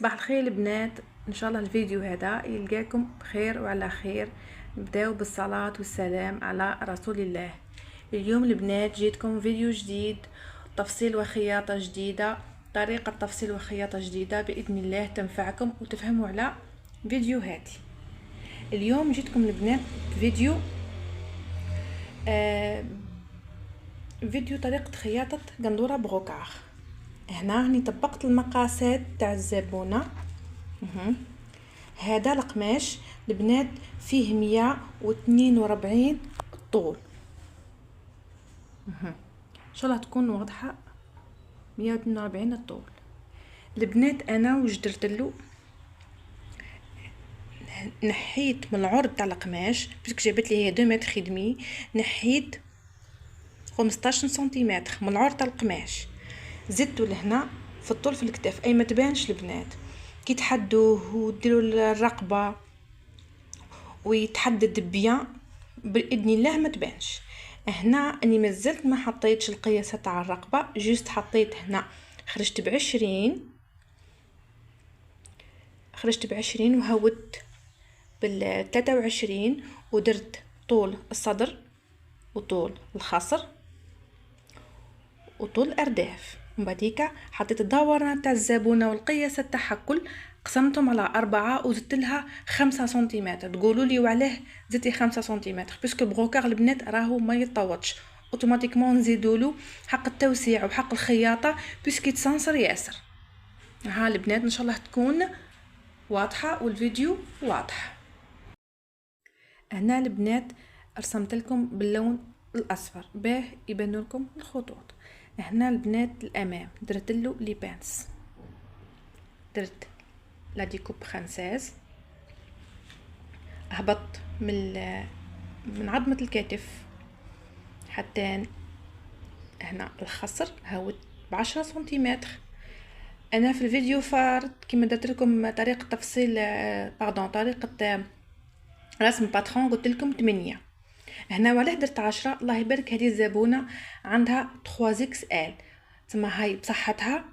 صباح الخير البنات. ان شاء الله الفيديو هذا يلقاكم بخير وعلى خير. نبداو بالصلاة والسلام على رسول الله. اليوم البنات جيتكم فيديو جديد، تفصيل وخياطة جديدة، طريقة تفصيل وخياطة جديدة بإذن الله تنفعكم وتفهموا على فيديوهاتي. اليوم جيتكم البنات فيديو فيديو طريقة خياطة قندورة بغوكار. هنا راني طبقت المقاسات تاع الزبونة. هذا القماش البنات فيه 142 الطول. ان شاء الله تكون واضحه. 142 الطول البنات. انا واش درت له، نحيت من العرض تاع القماش باسكو جابت لي هي 2 متر خدمي، نحيت 15 سنتيمتر من العرض تاع القماش، زدته لهنا في الطول في الكتاف اي ما تبانش البنات. كي تحدوه وديروا الرقبه ويتحدد بيان باذن الله ما تبانش. هنا اني مازلت ما حطيتش القياسه تاع الرقبه، جوست حطيت هنا خرجت ب20 وهودت بال23 ودرت طول الصدر وطول الخصر وطول الارداف. من بعديك حطيت الدورة تاع الزبونة والقياسة تاعها كل قسمتهم على 4 وزدت لها 5 سنتيمتر. تقولوا لي وعلاه زدتي 5 سنتيمتر؟ باسكو بغوكار البنات راهو ما يتطوطش اوتوماتيكمون نزيدوا له حق التوسيع وحق الخياطه باسكو يتسنصر ياسر. ها البنات ان شاء الله تكون واضحه والفيديو واضح. هنا البنات رسمت لكم باللون الاصفر باه يبان لكم الخطوط. هنا البنات الامام درت له لي بانس، درت لا ديكوب فرانسيز، هبطت من عظمه الكتف حتى هنا الخصر هاوت ب10 سنتيمتر. انا في الفيديو فارت كيما درت لكم طريقه تفصيل طريقه رسم باترون قلت لكم 8. هنا وعلاه درت 10. الله يبارك هذه الزبونه عندها 3 اكس ال، تما هاي بصحتها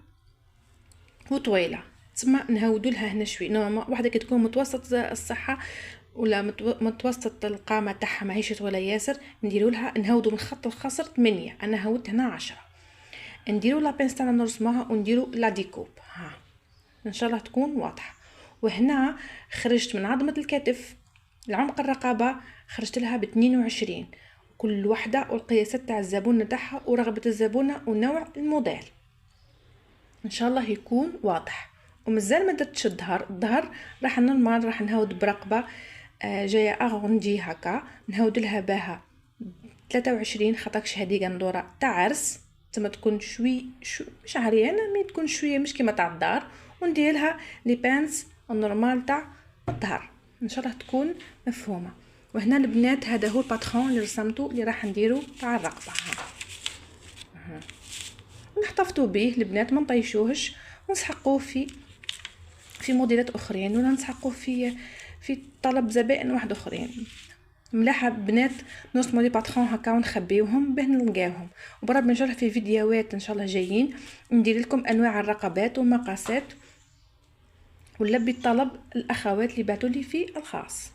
وطويله، تما نهودوا لها هنا شوي. نورمال وحده كي تكون متوسط الصحه ولا متوسط القامه تاعها ماهيش طويله ياسر، نديروا لها نهودوا من خط الخصر 8. انا هودت هنا 10. نديروا لا بنس تاعنا نرسموها ونديروا لا ديكوب. ها ان شاء الله تكون واضحه. وهنا خرجت من عظمه الكتف لعمق الرقبه خرجت لها ب22، كل وحده والقياسات تاع الزبونه تاعها ورغبه الزبونه ونوع الموديل. ان شاء الله يكون واضح. ومازال ما درتش الظهر راح نورمال راح نهود برقبه جايه اغوندي هكا، نهود لها بها 23 خاطرش هذه قندوره تاع عرس، تما تكون شوي مش عريانه مي تكون شويه مش كيما تاع الدار، وندير لها لي بانس النورمال تاع الظهر. ان شاء الله تكون مفهومه. وهنا البنات هذا هو الباترون اللي رسمته اللي راح نديرو تاع الرقبه. نحتفظوا به البنات ما نطيشوهش ونسحقوه في موديلات اخرين ولا نسحقوه في طلب زبائن واحد اخرين. ملاحه بنات نرسموا لي باترون هكا ونخبيوهم باه نلقاوهم. وبرب ان شاء الله في فيديوهات ان شاء الله جايين ندير لكم انواع الرقبات ومقاسات ونلبي الطلب الاخوات اللي بعثوا لي في الخاص.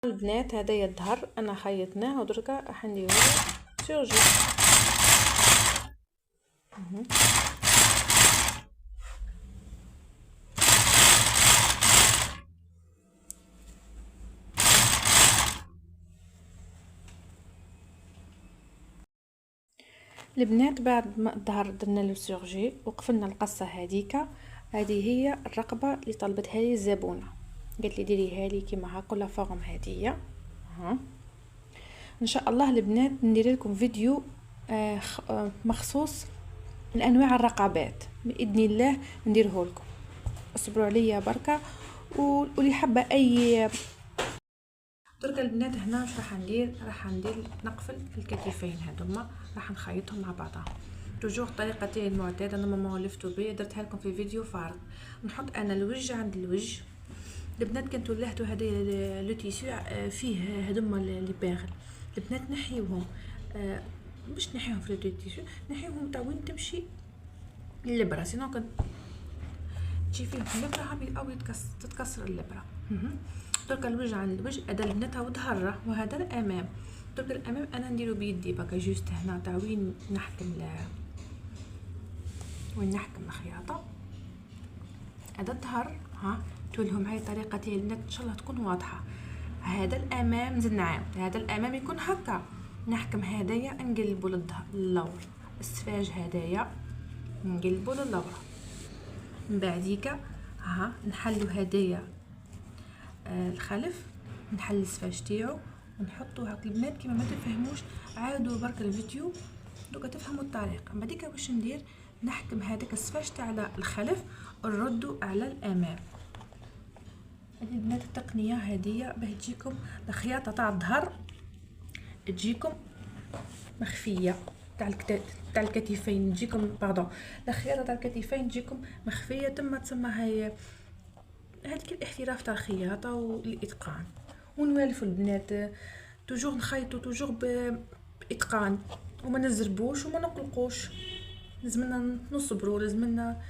البنات هذا الظهر انا خيطناه ودركا راح نديرو سيرجي. البنات بعد ما الظهر درنا له سيرجي وقفلنا القصه هذه هي الرقبه اللي طلبتها لي الزبونه، قالت لي ديريها لي كيما هكا لا فورم هذه. ان شاء الله البنات ندير لكم فيديو مخصوص لانواع الرقبات باذن الله نديره لكم. اصبروا عليا بركه. واللي حابه اي درك البنات هنا واش راح ندير نقفل الكتفين هذوما راح نخيطهم مع بعضها توجور طريقتي المعتاده. انا ما ولفتو بيه درتها لكم في فيديو فارغ. نحط انا الوجه عند الوجه. البنات كنتو لهتو هذا لو تيسو فيه هذوما لي باغل البنات نحيوهم باش نحيوهم في لو تيسو نحيوهم تاع وين تمشي الابره سينو تجي فيهم الابره هابي او تتكسر الابره. دركا الوجه عن الوجه هذا البنات هو ظهره وهذا الامام. دركا الامام انا نديرو بيدي بقى جوست هنا تاع وين نحكم الخياطه. هذا الظهر ها تولهم هاي طريقه تاعي البنات ان شاء الله تكون واضحه. هذا الامام زد نعام، هذا الامام يكون هكا، نحكم هدايا نقلبو للور، السفاج هدايا نقلبو للور، من بعديك ها نحلو هدايا الخلف، نحل السفاج تاعو ونحطو هاك. البنات كيما ما تفهموش عادوا برك الفيديو دوكا تفهموا الطريقه. من بعديك واش ندير، نحكم هذاك السفاج تاع الخلف نردو على الامام. هذه البنات التقنيه هذه باه تجيكم الخياطه تاع الظهر تجيكم مخفيه، تاع الكتفين تجيكم الخياطه تاع الكتفين تجيكم مخفيه. تسمى هاي هذيك الاحتراف تاع الخياطه والاتقان. ونوالفوا البنات توجور نخيطوا توجور باتقان وما نزربوش وما نقلقوش. لازمنا نصبروا، لازمنا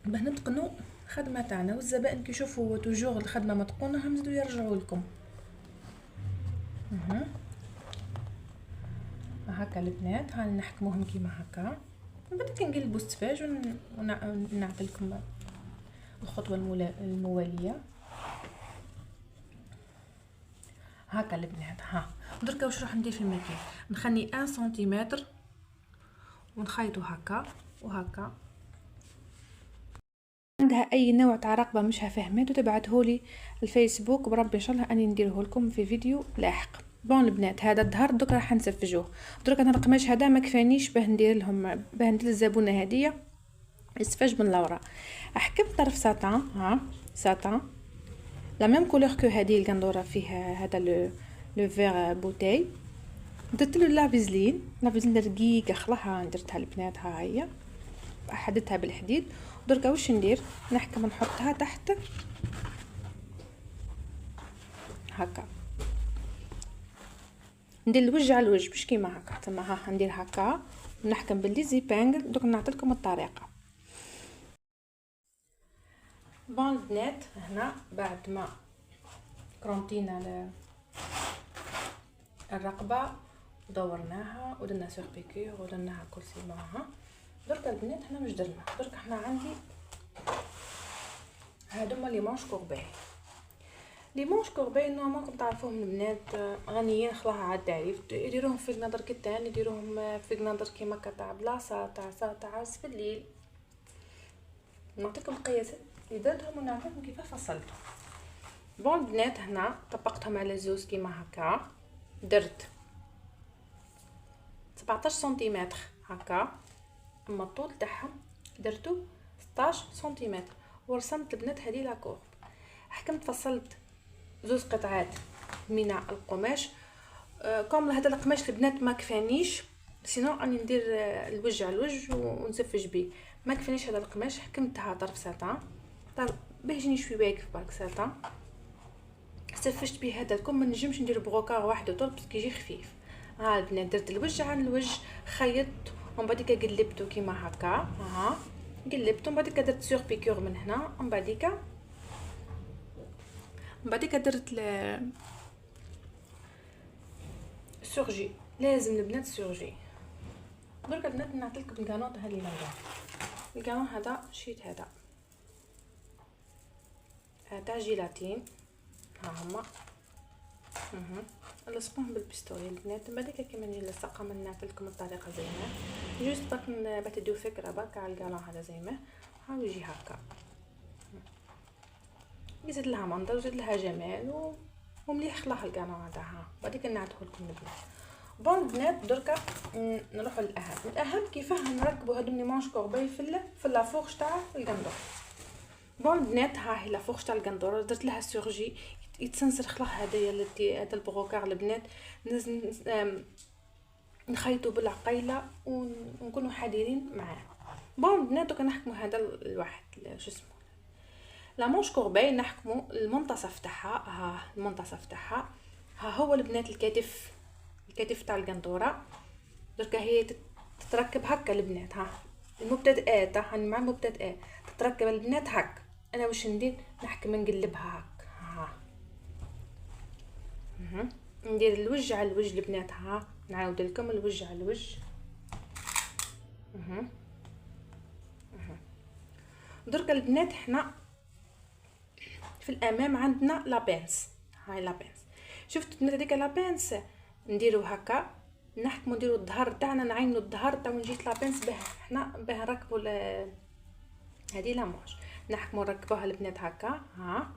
باه نتقنوا الخدمه تاعنا، والزبائن كي يشوفوا توجور الخدمه متقونه همزدوا يرجعوا لكم. هكا البنات هاني نحكموهم كيما هكا. من بعد كنقلبوا السفاج ونعطيلكم الخطوه المواليه. هكا البنات ها دركا واش راح ندير في المكان، نخلي 1 سنتيمتر ونخيطو هكا وهكا. عندها اي نوع تاع رقبه مش فهمت وتبعتهولي الفيسبوك بربي ان شاء الله اني نديره لكم في فيديو لاحق. بون البنات هذا الظهر دوك راح نسفجوه. درك انا القماش هذا ما كفانيش باه ندير للزبونه هديه السفاج من لورا. حكمت طرف ساتان، ها ساتان لا ميم كولور كو هذه القندوره فيها هذا لو فيغ بوتاي. درت له لا فازلين رقيقه خلاها درتها البنات ها هي حددتها بالحديد. دركا واش ندير، نحكم نحطها تحت هكا، ندير الوجه على الوجه مش كيما هكا تما ها ندير هكا ونحكم باللي زيبانغل. دوك نعطيلكم الطريقه. بون البنات هنا بعد ما كرونتينا الرقبه ودورناها ودرنا سور بيكور ودرناها كرسي معها. دركا البنات هنا واش درنا، دركا حنا عندي هادوما لي مانش كورباي. لي مانش كورباي نورمالكم تعرفوهم البنات غنيين خلاها على التعريف، يديروهم في قنادر كتان، يديروهم في قنادر كيما تاع بلاصه تاع تاع في الليل. نعطيكم القياسات اللي درتهم ونعطيكم كيف فصلتهم. بون البنات هنا طبقتهم على زوز كيما هكا، درت 17 سنتيمتر هكا، اما الطول تاعهم درتو 16 سنتيمتر. ورسمت البنات هذه لاكورب. حكمت فصلت زوز قطعات من القماش. كوم هذا القماش البنات ما كفانيش، سينو راني ندير الوجه على الوجه ونسفج بيه، ما كفانيش هذا القماش. حكمتها طرف ساتان باه يجيني شويه واقف برك ساتان، سفجت به هذا الكم. ما نجمش ندير بروكار واحد طول باسكو يجي خفيف. ها البنات درت الوجه على الوجه، خيطت ومن بعد قلبته كيما هكا، ها قلبته. من بعد درت سور بيكور من هنا، ومن بعد درت سورجي. لازم البنات سورجي. درك البنات نعطيلكم الكانوط هذه لونها. الكانون هذا شيت هذا تاع جيلاتين، ها هما لصقوهم بالبستوري البنات. بعد كيما نلصقها من نعطيلكم الطريقه زي ما جوست باش تديو فكره برك على الكانون هذا زي ما ها يجي هكا. يزيد لها منظر ويزيد لها جمال ومليح خلاها الكانون هذا. ها بعد نعطيه لكم البنات. بون البنات دركا نروحوا الاهم كيفاه نركبوا هادو لي مانش كورباي في لافورش تاع القندور. بون البنات ها هي لافورش تاع القندور درت لها سورجي يتسنسر خلاها هذايا هذا البروكار البنات. نخيطوا بالعقيله ونكونوا حذرين معاه. بون البنات دوكا نحكموا هذا الواحد شو اسمه لا مانش كورباي، نحكموا المنتصف تاعها. ها المنتصف تاعها ها هو البنات الكتف تاع القندوره. دركا هي تتركب هكا البنات، ها المبتدئات مع المبتدئات تتركب البنات هك. انا واش ندير؟ نحكم نقلبها هك. ها ندير الوجه على الوجه البنات. ها نعاود لكم الوجه على الوجه. درك البنات حنا في الامام عندنا لابانس. هاي لابانس. شفتوا البنات هذيك لابانس نديرو هكا، نحكمو نديرو الظهر تاعنا، نعينو الظهر تاع من جهه لابانس باه حنا باه نركبو هذه لامونش. نحكمو نركبوها البنات هكا. ها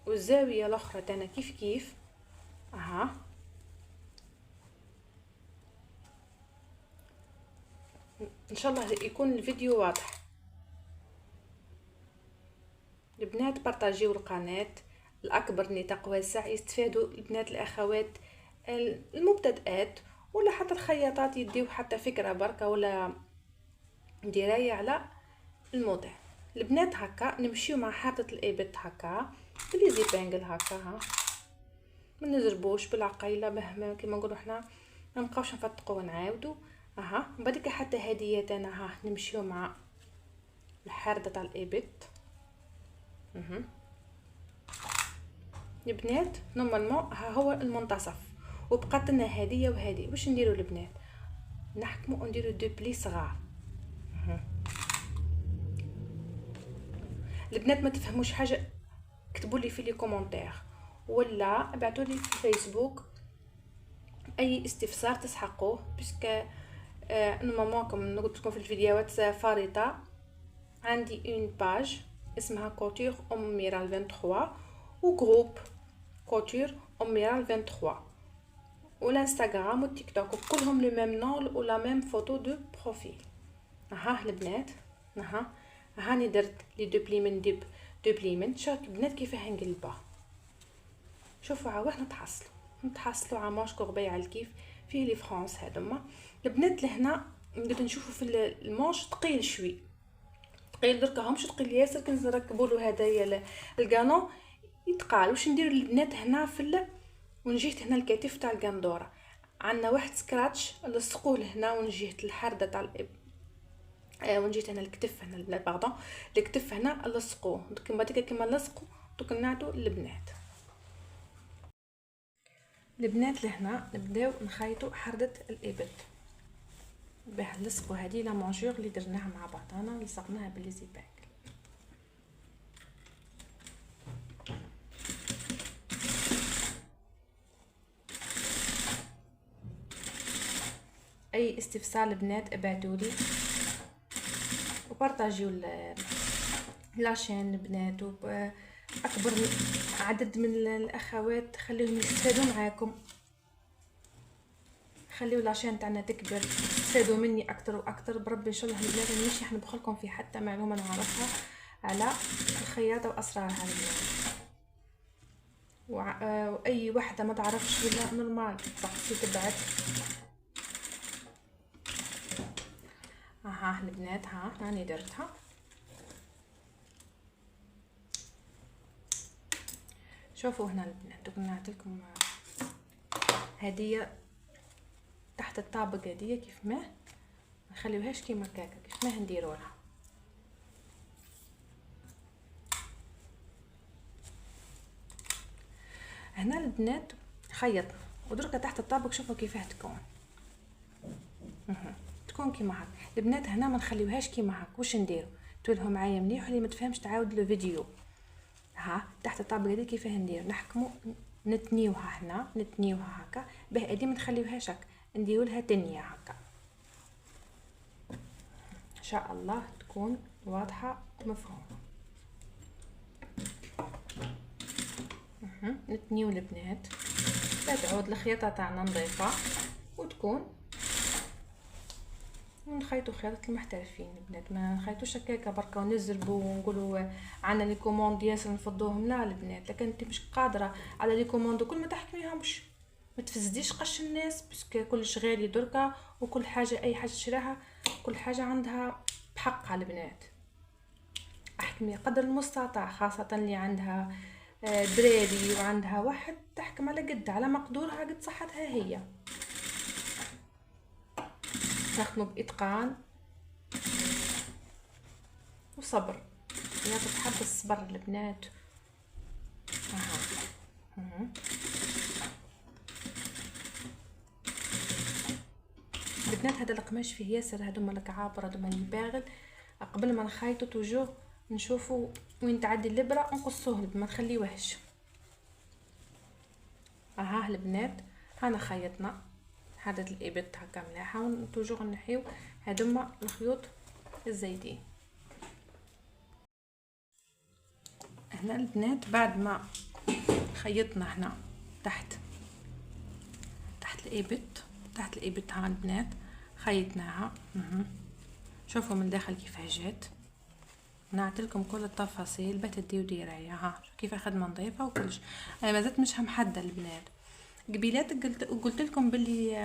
والزاويه الاخرى تاعنا كيف كيف. اها ان شاء الله يكون الفيديو واضح. البنات بارطاجيو القناه، الاكبر نطاق واسع يستفادوا البنات الاخوات المبتدئات ولا حتى الخياطات يديو حتى فكره بركه ولا درايه على الموضوع. البنات هكا نمشيو مع حاطه الابط هكا بلي زيبانجل هكا. ها ما نزربوش بالعقيله باه كيما نقولوا حنا ما نبقاوش نفتقوا ونعاودوا. اها بعدك حتى هديه تاعنا. ها نمشيو مع الحارده تاع الابط. البنات نورمالمون ها هو المنتصف وبقات لنا هديه وهذه. واش نديروا البنات؟ نحكموا ونديروا دو بلي صغار. البنات ما تفهموش حاجه كتبوا لي في لي كومونتير ولا ابعثوا لي في الفيسبوك اي استفسار تسحقوه باسكو نورمالمون كم قلت لكم في الفيديوهات فارطه. عندي اون باج اسمها كوتور ام ميرال 23 وجروب كوتور ام ميرال 23 والانستغرام والتيك توك كلهم لو ميم نون ولا ميم فوتو دو بروفيل. ها البنات ها هاني درت لي دو بليمن دو بليمن. شوفوا البنات كيفاه نقلبها. شوفوا عا واحد نتحصلوا على ماش كوربي على الكيف فيه لي فرانس هذوما. البنات لهنا قلت نشوفوا في الماش ثقيل شوي، ثقيل دركا همش ثقيل ياسر. كنت نركبوا له هدايا القانون يتقال. واش نديروا البنات هنا في ونجيت هنا الكتف تاع القندوره عندنا واحد سكراتش لصقوه لهنا ونجيت الحرده تاع ونجيت هنا الكتف هنا البنات باردون الكتف هنا لصقوه. كيما ديك كيما لصقوا دوك نعدو البنات. البنات لهنا نبداو نخيطوا حردة الابط باه نلصقوا هذه لا مونجور اللي درناها مع بعضنا لصقناها باللي زيباك. اي استفسار البنات ابعتوا لي وبارطاجيو لاشين البنات اكبر عدد من الاخوات خليهم يستفادوا معاكم. خليو لاشين تاعنا تكبر تستفادوا مني اكثر واكثر بربي. ان شاء الله البنات مانيش راح نبخلكم في حتى معلومه نعرفها على الخياطه واسرارها البنات. واي وحده ما تعرفش ولا نورمال تقصي تبعت. البنات راني درتها. شوفوا هنا البنات دوك نعطيكم هديه تحت الطابق. هديه كيف ما نخليوهاش كيما هكاكا كيف ما نديروها. هنا البنات خيطنا ودركا تحت الطابق. شوفوا كيفاه تكون كيما هكا. البنات هنا ما نخليوهاش كيما هكا. واش نديرو؟ تولهم معايا مليح اللي ما تفهمش تعاود لو فيديو. تحت الطابق هذه كيفاه ندير؟ نحكموا نتنيوها هنا نتنيوها هكا باه هذه ما نخليوهاش هكا نديروا لها تنيه هكا. ان شاء الله تكون واضحه ومفهومه. نتنيو البنات تعود الخياطه تاعنا نظيفه وتكون ونخيطوا خياطه المحترفين البنات. ما نخيطوش هكاكا بركا ونزربوا ونقولوا عندنا لي كوموند ياسر نفضوهم. لا البنات لكن انت مش قادره على لي كوموند كل ما تحكميهمش ما تفسديش قش الناس باسكو كلش غالي دركا وكل حاجه اي حاجه تشراها كل حاجه عندها بحقها. البنات احكمي قدر المستطاع خاصه اللي عندها دراري وعندها واحد تحكم على قد على مقدورها قد صحتها هي. نسخنوا باتقان وصبر، يا تتحب الصبر البنات. البنات هذا القماش فيه ياسر هذوما الكعابر هذوما الباغل، قبل ما نخيطو توجو نشوفوا وين تعدي الابره نقصوه ما نخليوهش. البنات هانا خيطنا هذا الابط هكا ملاحه، وتوجو نحيو هذوما الخيوط الزايدين. هنا البنات بعد ما خيطنا هنا تحت الابط ها البنات خيطناها. شوفوا من داخل كيف جات، نعطيلكم كل التفاصيل بتديو ديرايا. ها كيف خدمه نظيفه وكلش. انا مازالت مش محدده البنات. قبيلات قلت لكم باللي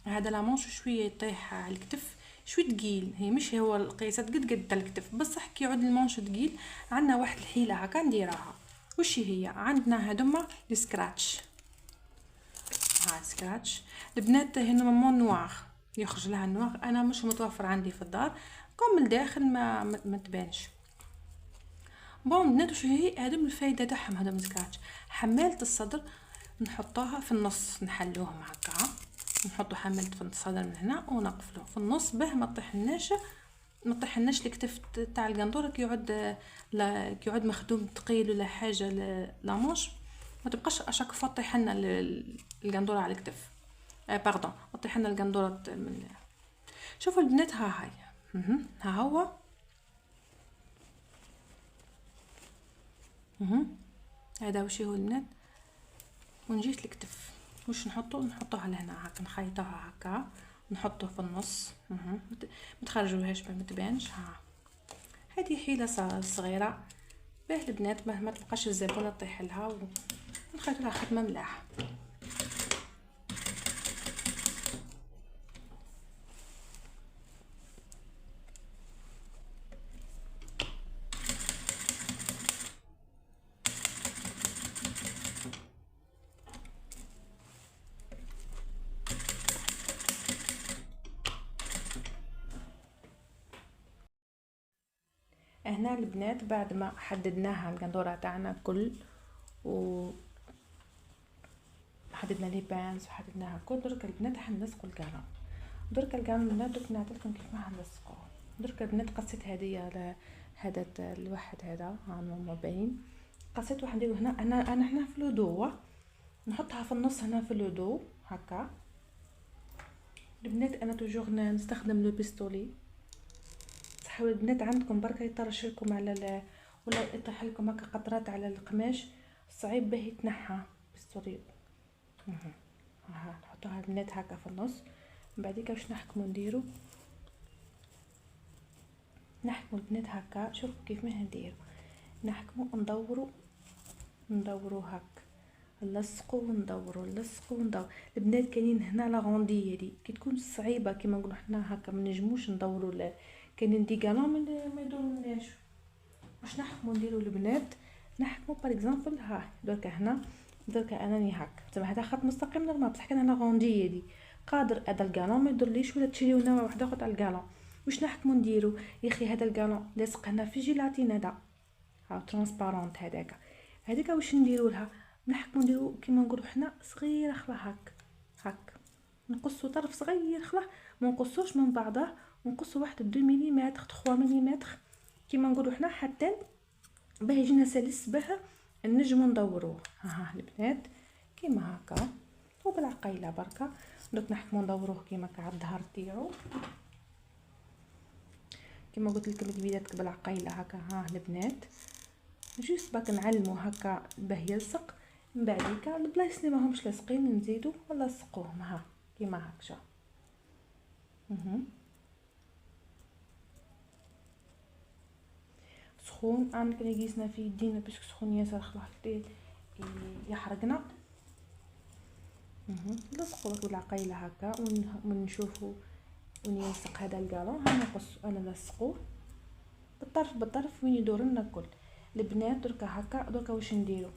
هذا لامونش شويه يطيح على الكتف شوي ثقيل، هي مش هو القياسات قد تاع الكتف بصح كي يعود المونش ثقيل عندنا واحد الحيله هكا نديرها. وش هي؟ عندنا هذوما السكراتش. سكراتش البنات هنا مون نوار يخرج لها النوار، انا مش متوفر عندي في الدار كم من الداخل ما تبانش. بون البنات وش هي هذوما الفايده تاعهم هذوما السكراتش؟ حماله الصدر نحطوها في النص، نحلوهم هكا، نحطو حماله في الصدر من هنا ونقفلوه في النص باه ما طيحناش الكتف تاع القندوره كي يعود مخدوم ثقيل ولا حاجه لامونش ما تبقاش اشاك فوا طيحنا القندوره على الكتف. باردون طيحنا القندوره من. شوفوا البنات ها هاي ها هو هذا وش هو البنات. ونجيت الكتف واش نحطوها لهنا هكا، نخيطوها هكا نحطوه في النص. ما تخرجوهاش ما تبانش. ها هذه حيله صغيره باه البنات ما تبقاش الزبونه طيح لها، ونخيطوا لها خدمه ملاح. هنا البنات بعد ما حددناها القندوره تاعنا كل حددنا لي بانز وحددناها كل، درك البنات حنلصقوا القالون. درك القالون البنات درك نعطيكم كيف ما حنلصقوه. درك البنات قصيت هذه هذا الواحد هذا ما باين، قصيت واحد نديرو هنا. انا هنا في الهدو نحطها في النص هنا في الهدو هكا. البنات انا توجور نستخدم لو بيستولي. صحوا البنات عندكم بركه يطرش لكم على ولا يطيح لكم هكا قطرات على القماش صعيب باه يتنحى بيستولي. نحطوها البنات هكا في النص. من بعد واش نحكموا نديرو البنات هكا. شوف كيف ما نديرو نحكموا ندورو هكا نلصقوا وندوروا البنات كاينين هنا لا غونديه دي كي تكون صعيبه كيما نقولوا حنا هكا ما نجموش ندوروا كاينين دي قالون ما يدوروناش. واش نحكموا نديروا البنات نحكموا باغ اكزومبل دركا هنا دركا انني هكا زعما هذا خط مستقيم نورمال بصح كان هنا غونديه دي قادر هذا القالون ما يدورليش ولا تشريو نوع واحد اخر على القالون. واش نحكموا نديروا يا اخي هذا القالون لاصق هنا في جيلاتين هذا ترانسبارونت هذيك واش نديروا لها نحكموا نديروا كيما نقولوا حنا صغيره خلا هك نقصوا طرف صغير خلا ما نقصوش من بعضه ونقصوا واحد 2 ملم 3 ملم كيما نقولوا حنا حتى باه يجينا سلس باه نجمو ندوروه. البنات كيما هكا وبالعقيله بركه دوك نحكموا ندوروه كيما على الظهر تاعو كيما قلت لكم البيدات بالعقيله هكا. البنات جوست باك نعلمو هكا باه يلصق. من بعديك البلايص اللي ماهمش لاصقين نزيدو نلصقوهم كيما هكا. سخون عندك لقيسنا في يدينا باش سخون ياسر خلاص يحرقنا. نلصقوا بالعقيله هكا ونشوفوا ونلصق هذا القالون نقص انا نلصقوه بالطرف وين يدور لنا الكل. البنات دركا واش نديرو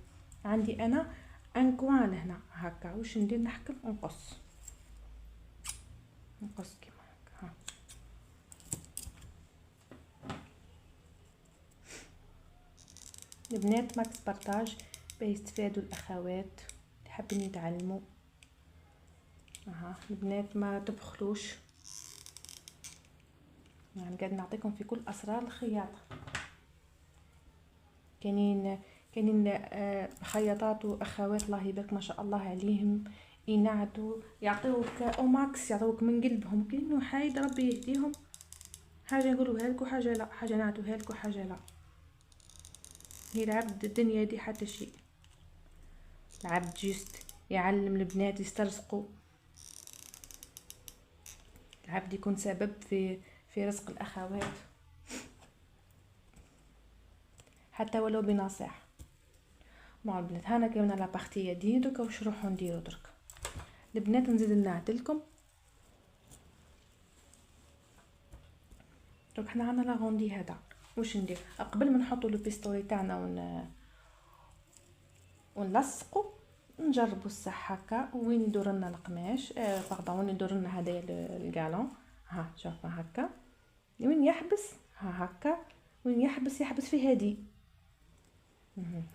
عندي انا ان كوان هنا هكا واش ندير نحكم نقص كيما هكا البنات ماكس بارتاج باش يستفادوا الاخوات اللي حابين يتعلموا. البنات ما تبخلوش، يعني قاعد نعطيكم في كل اسرار الخياطه. كاينين خياطات واخوات الله يبارك ما شاء الله عليهم، ينعدوا يعطيوك او ماكس، يعطيوك من قلبهم، كاين حاجه ربي يهديهم، حاجه يقولوها لك وحاجه لا، حاجه نعدوها لك وحاجه لا. هي العبد الدنيا دي حتى شيء، العبد جيست يعلم البنات يسترزقوا، العبد يكون سبب في رزق الاخوات حتى ولو بنصيحه. مع البنات هانا كملنا لا بارتيه دي. دوكا واش نروحو نديرو درك البنات؟ نزيد نعدلكم. دوك حنا عندنا لا غوندي هذا، واش ندير قبل ما نحطوا لو بيستولي تاعنا ونلصقوا، نجربوا الصح هكا وين يدور لنا القماش، باردون وين يدور لنا هذايا الكالون. ها شوفوا هكا وين يحبس، ها هكا وين يحبس في هذه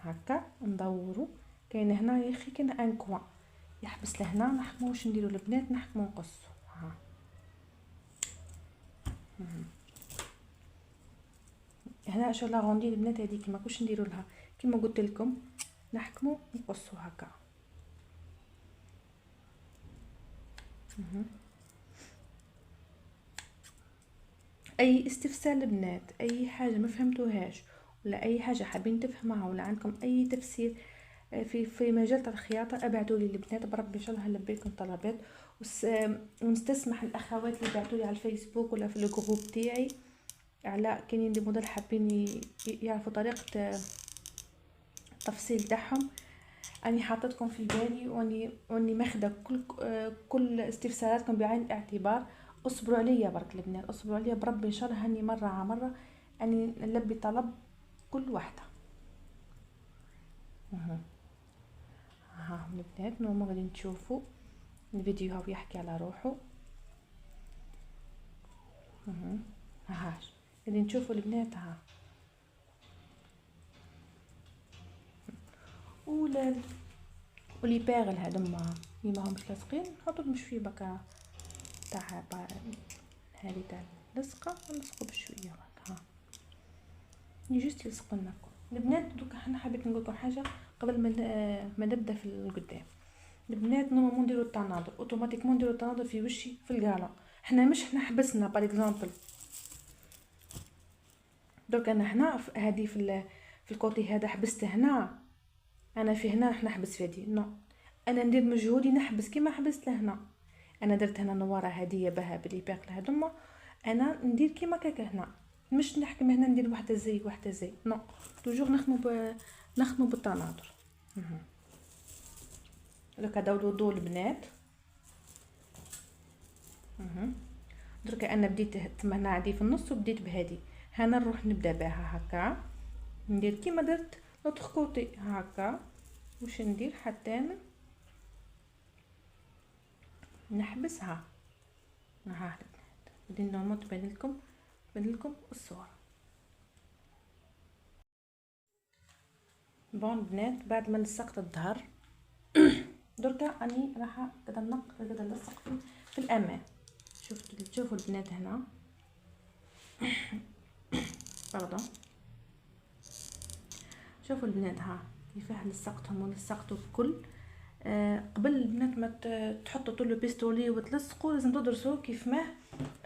هكا ندوروا. كاين هنا يا اخي كاين ان كوان يحبس لهنا، نحكموا واش نديروا البنات، نحكموا نقصوا. ها هنا شو لا غوندي البنات هذيك ما كوش نديروا لها كيما قلت لكم، نحكموا نقصوا هكا. اي استفسار البنات، اي حاجه ما فهمتوهاش ولا اي حاجه حابين تفهموها ولا عندكم اي تفسير في مجال تاع الخياطه، ابعتوا لي البنات بربي ان شاء الله نلبي لكم طلبات. ونستسمح الاخوات اللي بعثوا لي على الفيسبوك ولا في الجروب تاعي على كاينين دي موديل حابين يعرفوا طريقه التفصيل تاعهم، اني حاطتكم في بالي واني ماخذه كل استفساراتكم بعين الاعتبار. اصبروا عليا برك البنات، اصبروا عليا بربي ان شاء الله هني مره على مره اني نلبي طلب كل واحده. ها البنات نورمال غادي تشوفوا الفيديو هاو يحكي على روحه. هاش غادي نشوفوا البنات. ها ولي باغل هذوما اللي ماهمش لاصقين نحطوا لهم شويه بكا تاع هذه تاع لصقه، نلصقوا بشويه هكا. ها جوست يلصقوا لنا البنات. دوكا انا حبيت نقول لكم حاجه قبل ما نبدا في القدام. البنات نورمالمون نديرو التناظر اوتوماتيكمون، نديرو التناظر في وشي في الكالون. حنا حبسنا باغ اكزومبل دوك انا هنا هذه في الكوتي هذا حبست هنا، انا في هنا راح نحبس في هذه نو، انا ندير مجهودي نحبس كيما حبست لهنا. انا درت هنا نواره هديه بها بلي باقله هذوما، انا ندير كيما كاكا هنا، مش نحكم هنا ندير واحده زي واحده زي نو، توجور نخدموا بالتناظر. دوكا داولوا ضو البنات. دركا انا بديت هنا عندي في النص وبديت بهذه، هنا نروح نبدا بها هكا، ندير كيما درت لوطخ كوتي هكا. واش ندير حتى انا نحبسها. ها بدي نورمال تبان لكم الصوره. بون البنات بعد ما لصقت الظهر دركا اني راح كذا نلصق في الامام. شوفوا البنات هنا باردون، شوفوا البنات ها كيفاه لصقتهم ولصقتوا الكل. قبل البنات ما تحطوا طول البيستولي وتلصقوا لازم تدرسوا كيف ما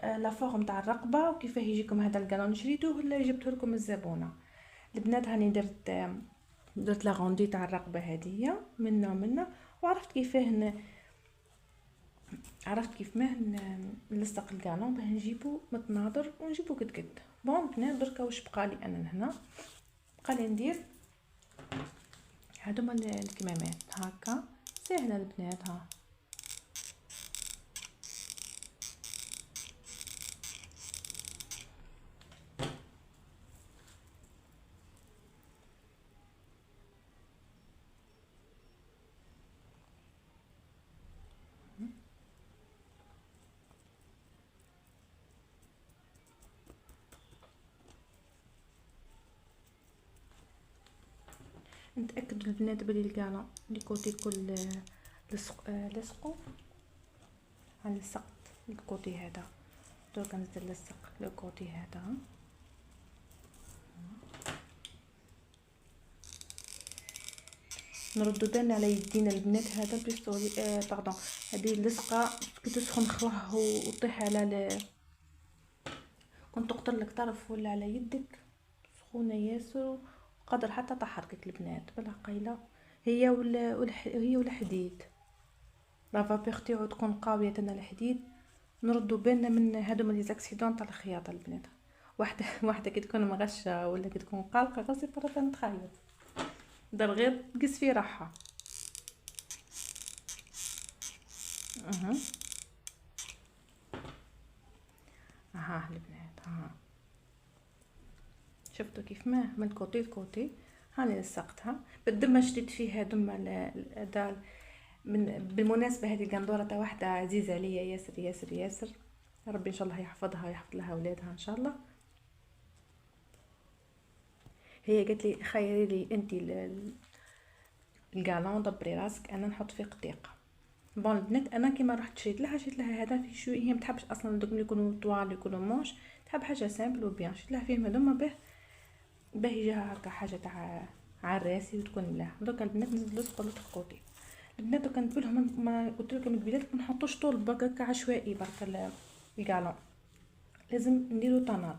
لا فورم تاع الرقبه وكيفاه يجيكم هذا الكالون شريتوه ولا جبته لكم الزبونه. البنات هاني درت لا غوندي تاع الرقبه هذه منا وعرفت كيفاه عرفت كيف ما نلصق الكالون باه نجيبو متناظر ونجيبو قد. بون بنات دركا واش بقالي انا هنا، بقالي ندير هادوما الكمامات هكا سهله البنات. ها نتاكدوا البنات بلي الكالون لي كوتي كل لصقوا. غنلصق الكوتي هذا، درك نزيد نلصق لو كوتي هذا. نردو بالنا على يدينا البنات، هذا البيستولي باردون، هذه اللصقه كي تسخن خلاه وطيح على كنت تقطر لك طرف ولا على يدك سخونه ياسر، قادر حتى تحركك البنات بلا قيله. هي هي والحديد لافابيغ تاعو تكون قويه تاع الحديد. نردو بالنا من هادو لي زاكسيدون تاع الخياطه البنات. واحده كي تكون مغشه ولا كي تكون قالقه غاسي برا نتخيل دار غير تقص في راحه. ها البنات، ها شفتوا كيف ما من كوتي لكوتي. هاني لصقتها بالدم ما شديت فيها دم هذا. بالمناسبه هذه القندوره تاع واحده عزيزه عليا ياسر ياسر ياسر، ربي ان شاء الله يحفظها ويحفظ لها اولادها ان شاء الله. هي قالت لي خيري لي انت الكالون دبري راسك انا نحط فيه قطيقه. بون البنات انا كيما رحت شريت لها هذا في شويه، هي ما تحبش اصلا دوك يكونوا طوال يكونوا موش، تحب حاجه سامبل وبيان. شريت لها فيهم هذوما به يجيها هكا حاجه تاع عراسي وتكون ملاح. دوك البنات نزيد لصق لوطخ كوتي. البنات دوك نقولهم ما قلت لكم البدايات ما نحطوش طول برك عشوائي برك الكالون، لازم نديرو طناط.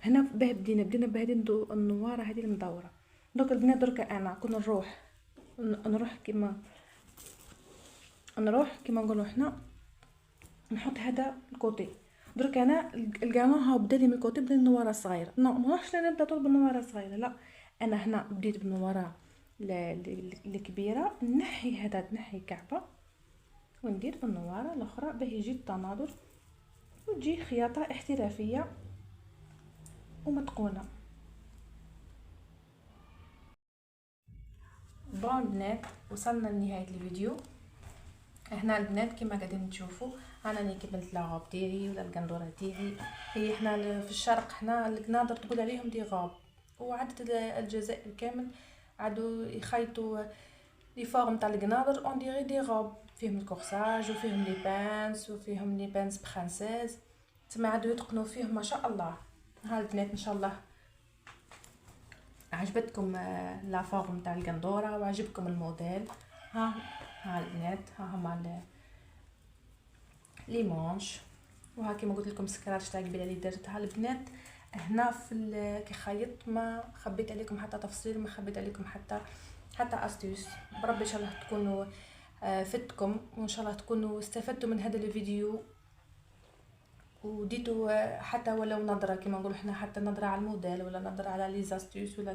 هنا باه بدينا بهذه النواره هذه المدوره. دوك البنات دركا انا كنا نروح كيما نقولوا حنا نحط هذا الكوتي. درك انا الكالون ها بدالي من الكوتي بدا النواره صغيره. ما راحش نبدا طول بالنواره صغيره، لا انا هنا بديت بالنواره الكبيره، نحي كعبه وندير بالنواره الاخرى باه يجي التناظر وتجي خياطه احترافيه ومتقونه. بون البنات وصلنا لنهايه الفيديو. هنا البنات كما قاعدين تشوفوا انا راني كملت لاغوب ديالي ولا القندوره ديالي. هي حنا في الشرق حنا القنادر تقول عليهم دي غوب، وعدة الجزائر كامل عادو يخيطوا لي فورم تاع القنادر اون ديغي دي غوب، فيهم الكورساج وفيهم لي بانس وفيهم لي بانس برانسيز، تما عادو يتقنوا فيهم ما شاء الله. ها البنات ان شاء الله عجبتكم لا فورم تاع القندوره وعجبكم الموديل. ها البنات ها هما لي مونش، وها كيما قلت لكم سكراتش تاع قبيله اللي درتها البنات. هنا في كي خيط ما خبيت عليكم حتى تفصيل، ما خبيت عليكم حتى استيوس. بربي ان شاء الله تكونوا فدتكم، وان شاء الله تكونوا استفدتوا من هذا الفيديو وديتوا حتى ولو نظره كيما نقولوا حنا، حتى نظره على الموديل ولا نظره على لي زاستيوس ولا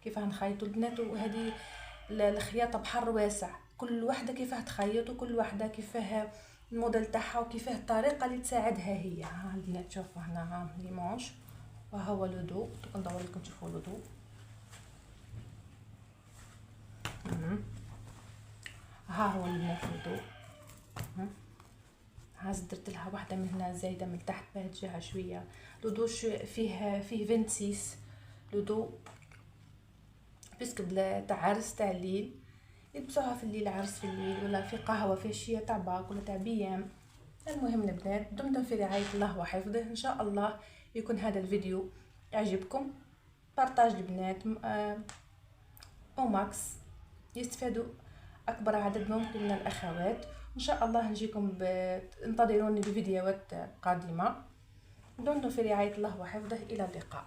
كيفاه نخيطوا البنات. وهذه الخياطه بحر واسع، كل وحده كيفاه تخيط وكل وحده كيفاه الموديل تاعها وكيفاه الطريقه اللي تساعدها هي. ها البنات شوفوا هنا ها لي مونش وهو لودو، ندور لكم تشوفوا لودو. ها هو البنات لودو. ها درت لها واحده من هنا زايده من تحت باه تجيها شويه لودو. فيه 26 لودو باسكو تاع عرس تاع الليل، يلبسوها في الليل، عرس في الليل ولا في قهوه في عشيه تاع باك ولا تاع بيام. المهم البنات دمتم في رعايه الله وحفظه. ان شاء الله يكون هذا الفيديو يعجبكم. بارطاج البنات او ماكس يستفادوا اكبر عدد ممكن من الاخوات. ان شاء الله نجيكم انتظروني بفيديوهات قادمه. دمتم في رعايه الله وحفظه، الى اللقاء.